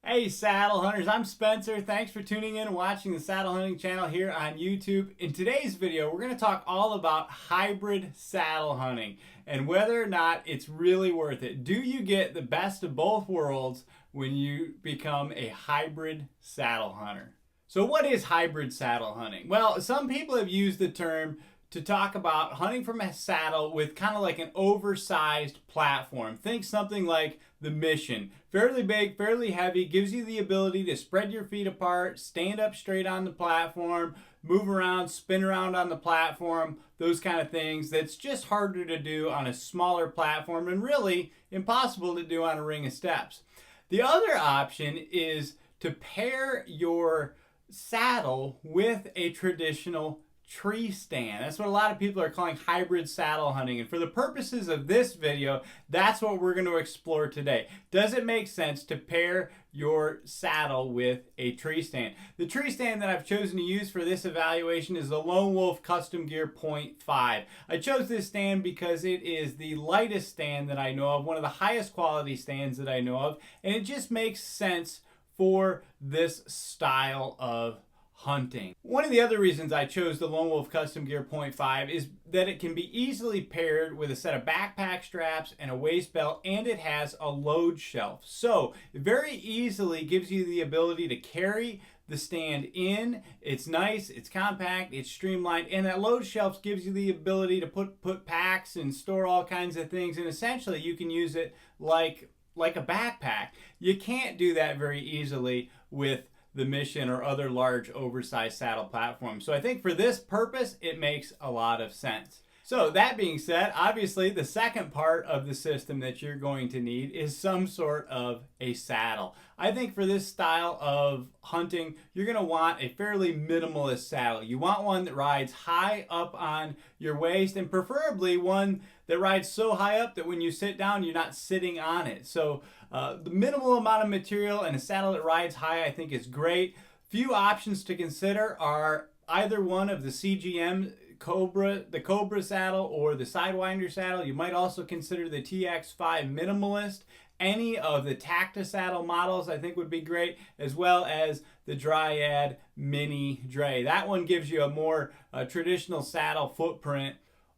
Hey saddle hunters, I'm Spencer. Thanks for tuning in and watching the Saddle Hunting channel here on YouTube. In today's video, we're going to talk all about hybrid saddle hunting and whether or not it's really worth it. Do you get the best of both worlds when you become a hybrid saddle hunter? So what is hybrid saddle hunting? Well, some people have used the term to talk about hunting from a saddle with kind of like an oversized platform. Think something like the Mission. Fairly big, fairly heavy, gives you the ability to spread your feet apart, stand up straight on the platform, move around, spin around on the platform, those kind of things. That's just harder to do on a smaller platform and really impossible to do on a ring of steps. The other option is to pair your saddle with a traditional tree stand. That's what a lot of people are calling hybrid saddle hunting. And for the purposes of this video, that's what we're going to explore today. Does it make sense to pair your saddle with a tree stand? The tree stand that I've chosen to use for this evaluation is the Lone Wolf Custom Gear 0.5. I chose this stand because it is the lightest stand that I know of, one of the highest quality stands that I know of, and it just makes sense for this style of hunting. One of the other reasons I chose the Lone Wolf Custom Gear 0.5 is that it can be easily paired with a set of backpack straps and a waist belt, and it has a load shelf. So it very easily gives you the ability to carry the stand in. It's nice, it's compact, it's streamlined, and that load shelf gives you the ability to put packs and store all kinds of things, and essentially you can use it like a backpack. You can't do that very easily with the Mission or other large oversized saddle platforms. So I think for this purpose, it makes a lot of sense. So that being said, obviously the second part of the system that you're going to need is some sort of a saddle. I think for this style of hunting, you're going to want a fairly minimalist saddle. You want one that rides high up on your waist, and preferably one that rides so high up that when you sit down, you're not sitting on it. So the minimal amount of material and a saddle that rides high, I think, is great. Few options to consider are either one of the CGM the Cobra saddle or the Sidewinder saddle. You might also consider the TX5 Minimalist. Any of the Tacta saddle models I think would be great, as well as the Dryad Mini Dray. That one gives you a more traditional saddle footprint.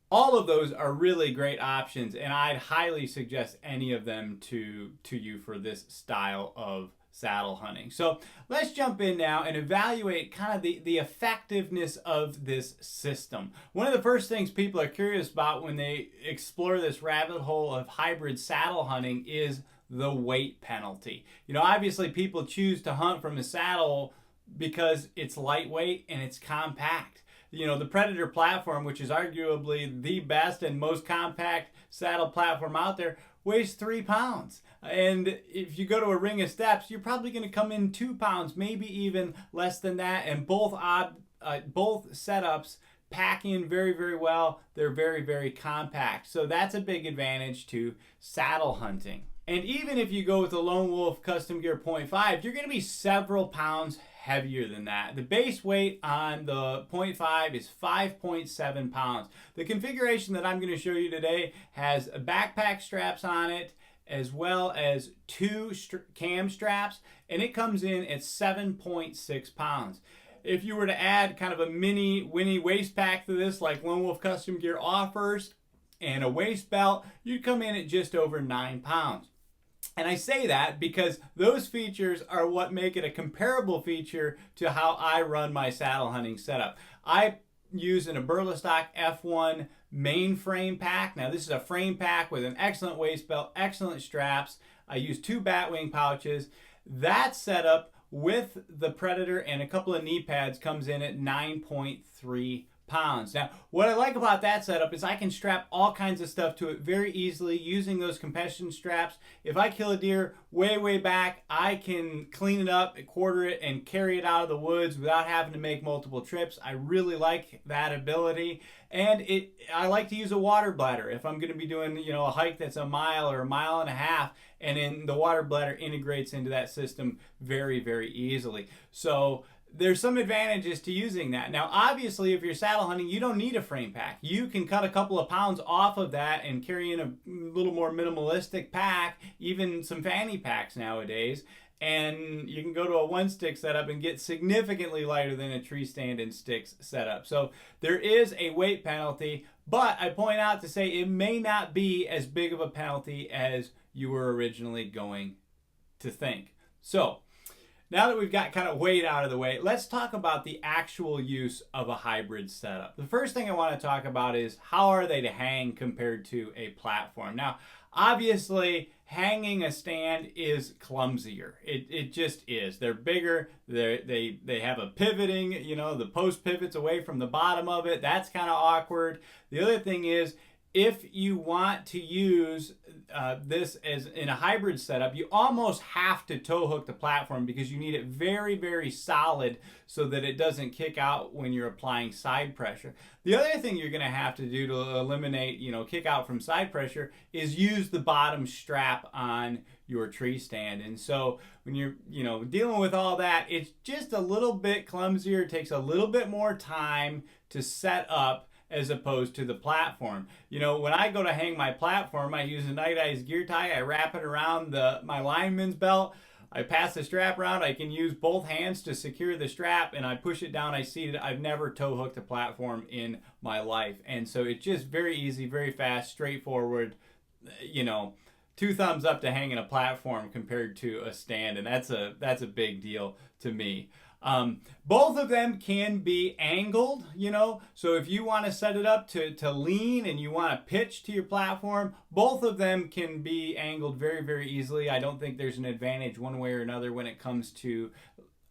All of those are really great options, and I'd highly suggest any of them to you for this style of saddle hunting. So let's jump in now and evaluate kind of the effectiveness of this system. One of the first things people are curious about when they explore this rabbit hole of hybrid saddle hunting is the weight penalty. You know, obviously people choose to hunt from a saddle because it's lightweight and it's compact. You know, the Predator platform, which is arguably the best and most compact saddle platform out there, weighs 3 pounds. And if you go to a ring of steps, you're probably going to come in 2 pounds, maybe even less than that. And both setups pack in very, very well. They're very, very compact. So that's a big advantage to saddle hunting. And even if you go with the Lone Wolf Custom Gear 0.5, you're going to be several pounds heavier than that. The base weight on the 0.5 is 5.7 pounds. The configuration that I'm going to show you today has backpack straps on it, as well as 2 cam straps, and it comes in at 7.6 pounds. If you were to add kind of a mini Winnie waist pack to this, like Lone Wolf Custom Gear offers, and a waist belt, you'd come in at just over 9 pounds. And I say that because those features are what make it a comparable feature to how I run my saddle hunting setup. I use an Burlestock F1 mainframe pack. Now this is a frame pack with an excellent waist belt, excellent straps. I use 2 batwing pouches. That setup with the Predator and a couple of knee pads comes in at 9.3 pounds. Now, what I like about that setup is I can strap all kinds of stuff to it very easily using those compression straps. If I kill a deer way back, I can clean it up, quarter it, and carry it out of the woods without having to make multiple trips. I really like that ability. And I like to use a water bladder if I'm going to be doing, you know, a hike that's a mile or a mile and a half, and then the water bladder integrates into that system very, very easily. So there's some advantages to using that. Now, obviously, if you're saddle hunting, you don't need a frame pack. You can cut a couple of pounds off of that and carry in a little more minimalistic pack, even some fanny packs nowadays, and you can go to a one stick setup and get significantly lighter than a tree stand and sticks setup. So there is a weight penalty, but I point out to say it may not be as big of a penalty as you were originally going to think. So now that we've got kind of weight out of the way, let's talk about the actual use of a hybrid setup. The first thing I want to talk about is how are they to hang compared to a platform. Now, obviously, hanging a stand is clumsier. It just is. They're bigger. They have a pivoting, you know, the post pivots away from the bottom of it. That's kind of awkward. The other thing is, if you want to use this as in a hybrid setup, you almost have to tow hook the platform because you need it very, very solid so that it doesn't kick out when you're applying side pressure. The other thing you're going to have to do to eliminate, you know, kick out from side pressure is use the bottom strap on your tree stand. And so when you're, you know, dealing with all that, it's just a little bit clumsier. It takes a little bit more time to set up as opposed to the platform. You know, when I go to hang my platform, I use a night-eyes gear tie. I wrap it around my lineman's belt. I pass the strap around. I can use both hands to secure the strap, and I push it down. I seat it. I've never tow hooked a platform in my life. And so it's just very easy, very fast, straightforward. You know, 2 thumbs up to hanging a platform compared to a stand, and that's a big deal to me. Both of them can be angled, you know, so if you want to set it up to lean and you want to pitch to your platform, both of them can be angled very, very easily. I don't think there's an advantage one way or another when it comes to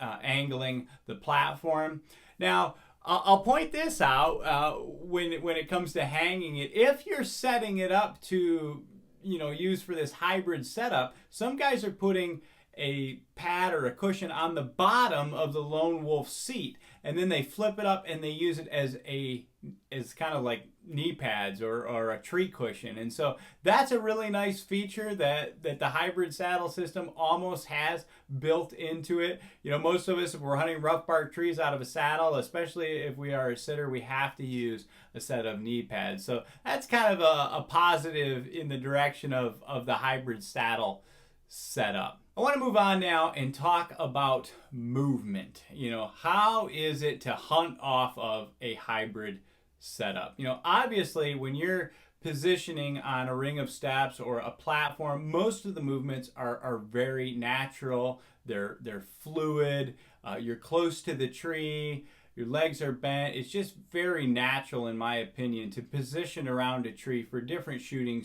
angling the platform. Now, I'll point this out when it comes to hanging it. If you're setting it up to, you know, use for this hybrid setup, some guys are putting a pad or a cushion on the bottom of the Lone Wolf seat, and then they flip it up and they use it as kind of like knee pads or a tree cushion. And so that's a really nice feature that the hybrid saddle system almost has built into it. You know, most of us, if we're hunting rough bark trees out of a saddle, especially if we are a sitter, we have to use a set of knee pads. So that's kind of a positive in the direction of the hybrid saddle setup. I want to move on now and talk about movement. You know, how is it to hunt off of a hybrid setup? You know, obviously when you're positioning on a ring of steps or a platform, most of the movements are very natural. They're fluid. You're close to the tree. Your legs are bent. It's just very natural, in my opinion, to position around a tree for different shooting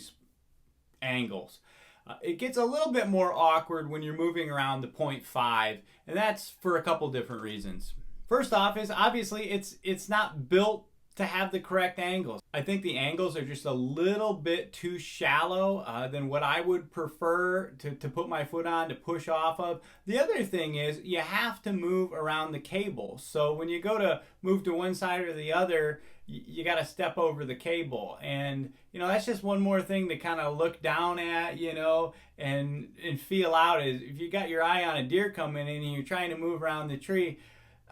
angles. It gets a little bit more awkward when you're moving around the 0.5, and that's for a couple different reasons. First off is obviously it's not built to have the correct angles. I think the angles are just a little bit too shallow than what I would prefer to put my foot on, to push off of. The other thing is you have to move around the cable. So when you go to move to one side or the other, you got to step over the cable. And, you know, that's just one more thing to kind of look down at, you know, and feel out. Is if you got your eye on a deer coming in and you're trying to move around the tree,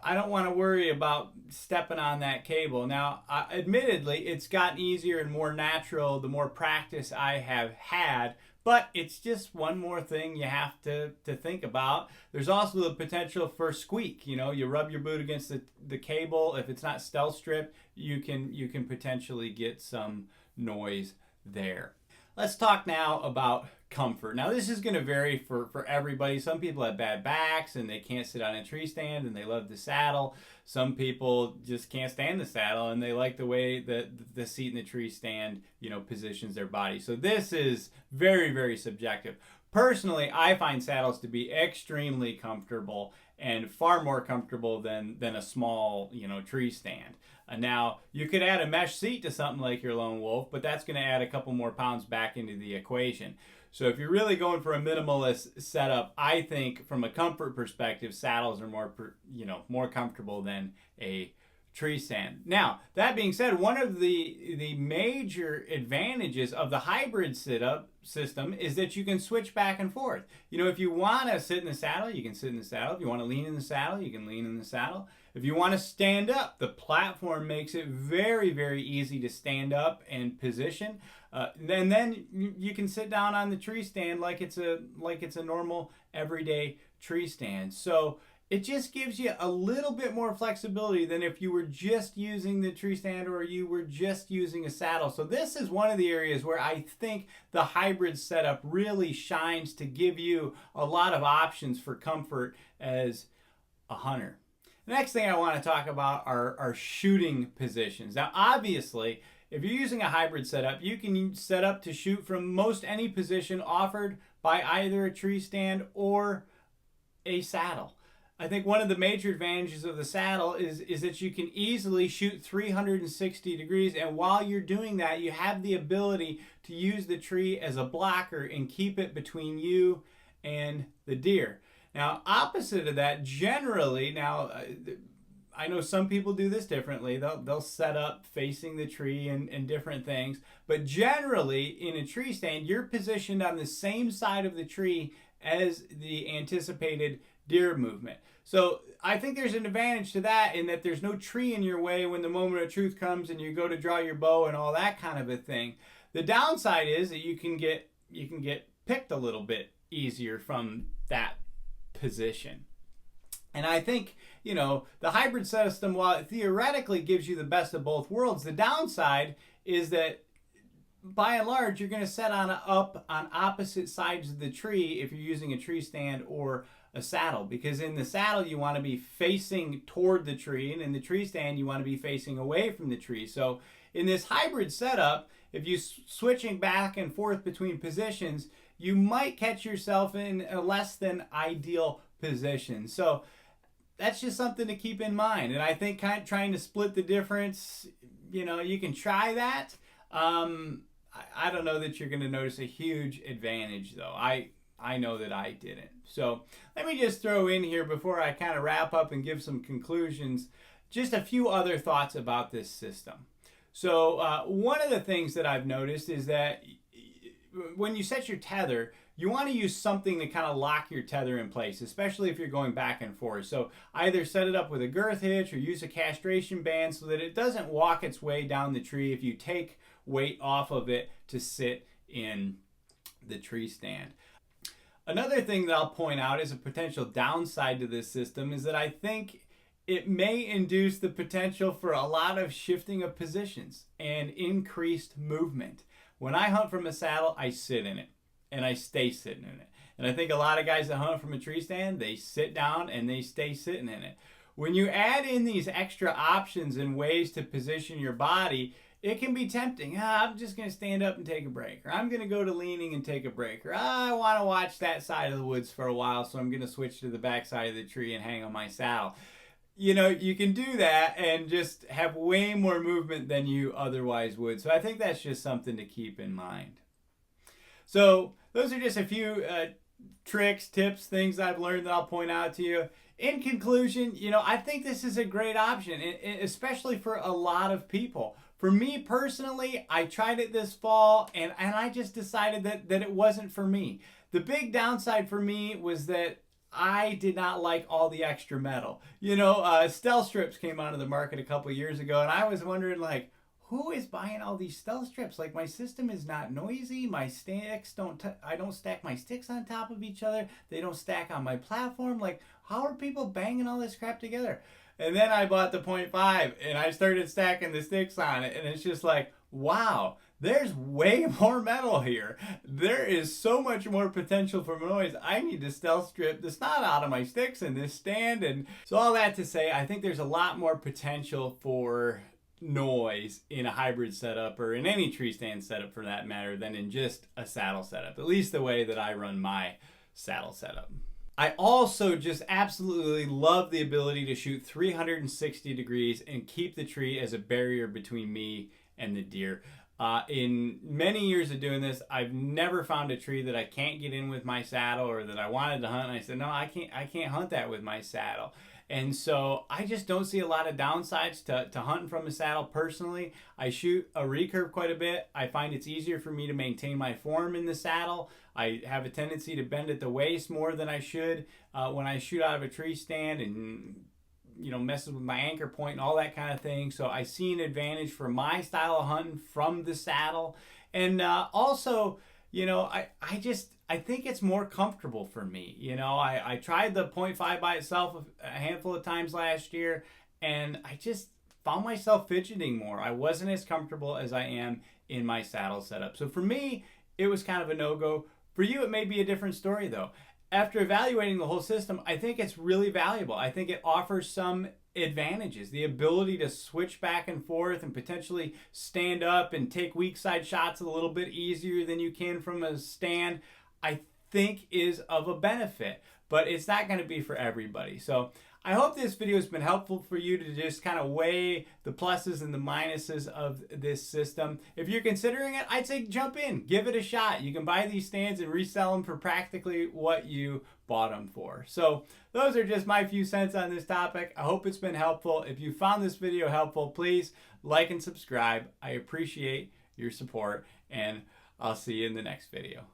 I don't want to worry about stepping on that cable. Now, admittedly, it's gotten easier and more natural the more practice I have had, but it's just one more thing you have to think about. There's also the potential for squeak. You know, you rub your boot against the cable. If it's not stealth stripped, you can potentially get some noise there. Let's talk now about comfort. Now, this is going to vary for everybody. Some people have bad backs and they can't sit on a tree stand and they love the saddle. Some people just can't stand the saddle and they like the way that the seat in the tree stand, you know, positions their body. So this is very, very subjective. Personally, I find saddles to be extremely comfortable and far more comfortable than a small, you know, tree stand. Now, you could add a mesh seat to something like your Lone Wolf, but that's going to add a couple more pounds back into the equation. So if you're really going for a minimalist setup, I think from a comfort perspective, saddles are more comfortable than a tree stand. Now, that being said, one of the major advantages of the hybrid setup system is that you can switch back and forth. You know, if you want to sit in the saddle, you can sit in the saddle. If you want to lean in the saddle, you can lean in the saddle. If you want to stand up, the platform makes it very, very easy to stand up and position. And then you can sit down on the tree stand like it's a normal everyday tree stand. So it just gives you a little bit more flexibility than if you were just using the tree stand or you were just using a saddle. So this is one of the areas where I think the hybrid setup really shines to give you a lot of options for comfort as a hunter. The next thing I want to talk about are shooting positions. Now, obviously, if you're using a hybrid setup, you can set up to shoot from most any position offered by either a tree stand or a saddle. I think one of the major advantages of the saddle is that you can easily shoot 360 degrees, and while you're doing that, you have the ability to use the tree as a blocker and keep it between you and the deer. Now, opposite of that, generally, now I know some people do this differently. They'll set up facing the tree and different things, but generally in a tree stand, you're positioned on the same side of the tree as the anticipated deer movement. So I think there's an advantage to that in that there's no tree in your way when the moment of truth comes and you go to draw your bow and all that kind of a thing. The downside is that you can get picked a little bit easier from that position. And I think, you know, the hybrid system, while it theoretically gives you the best of both worlds, the downside is that by and large, you're going to set up on opposite sides of the tree if you're using a tree stand or a saddle, because in the saddle you want to be facing toward the tree, and in the tree stand you want to be facing away from the tree. So in this hybrid setup, if you're switching back and forth between positions, you might catch yourself in a less than ideal position. So that's just something to keep in mind. And I think kind of trying to split the difference, you know, you can try that. I don't know that you're going to notice a huge advantage, though. I know that I didn't. So let me just throw in here before I kind of wrap up and give some conclusions, just a few other thoughts about this system. So one of the things that I've noticed is that when you set your tether, you want to use something to kind of lock your tether in place, especially if you're going back and forth. So either set it up with a girth hitch or use a castration band so that it doesn't walk its way down the tree if you take weight off of it to sit in the tree stand. Another thing that I'll point out as a potential downside to this system is that I think it may induce the potential for a lot of shifting of positions and increased movement. When I hunt from a saddle, I sit in it and I stay sitting in it. And I think a lot of guys that hunt from a tree stand, they sit down and they stay sitting in it. When you add in these extra options and ways to position your body, it can be tempting. I'm just going to stand up and take a break. Or I'm going to go to leaning and take a break. Or I want to watch that side of the woods for a while, so I'm going to switch to the back side of the tree and hang on my saddle. You know, you can do that and just have way more movement than you otherwise would. So I think that's just something to keep in mind. So those are just a few tricks, tips, things I've learned that I'll point out to you. In conclusion, you know, I think this is a great option, especially for a lot of people. For me personally, I tried it this fall and I just decided that it wasn't for me. The big downside for me was that I did not like all the extra metal. You know, stealth strips came onto the market a couple years ago, and I was wondering, like, who is buying all these stealth strips? Like, my system is not noisy. My sticks I don't stack my sticks on top of each other. They don't stack on my platform. Like, how are people banging all this crap together? And then I bought the .5 and I started stacking the sticks on it, and it's just like, wow, there's way more metal here. There is so much more potential for noise. I need to stealth strip the snot out of my sticks in this stand. And so all that to say, I think there's a lot more potential for noise in a hybrid setup, or in any tree stand setup for that matter, than in just a saddle setup, at least the way that I run my saddle setup. I also just absolutely love the ability to shoot 360 degrees and keep the tree as a barrier between me and the deer. In many years of doing this, I've never found a tree that I can't get in with my saddle, or that I wanted to hunt and I said, no, I can't hunt that with my saddle. And so I just don't see a lot of downsides to hunting from a saddle personally. I shoot a recurve quite a bit. I find it's easier for me to maintain my form in the saddle. I have a tendency to bend at the waist more than I should when I shoot out of a tree stand, and you know, messes with my anchor point and all that kind of thing. So I see an advantage for my style of hunting from the saddle. And also, you know, I think it's more comfortable for me. You know, I tried the 0.5 by itself a handful of times last year, and I just found myself fidgeting more. I wasn't as comfortable as I am in my saddle setup. So for me, it was kind of a no-go. For you, it may be a different story though. After evaluating the whole system, I think it's really valuable. I think it offers some advantages. The ability to switch back and forth and potentially stand up and take weak side shots a little bit easier than you can from a stand, I think is of a benefit, but it's not going to be for everybody. So I hope this video has been helpful for you to just kind of weigh the pluses and the minuses of this system. If you're considering it, I'd say jump in, give it a shot. You can buy these stands and resell them for practically what you bought them for. So those are just my few cents on this topic. I hope it's been helpful. If you found this video helpful, please like and subscribe. I appreciate your support, and I'll see you in the next video.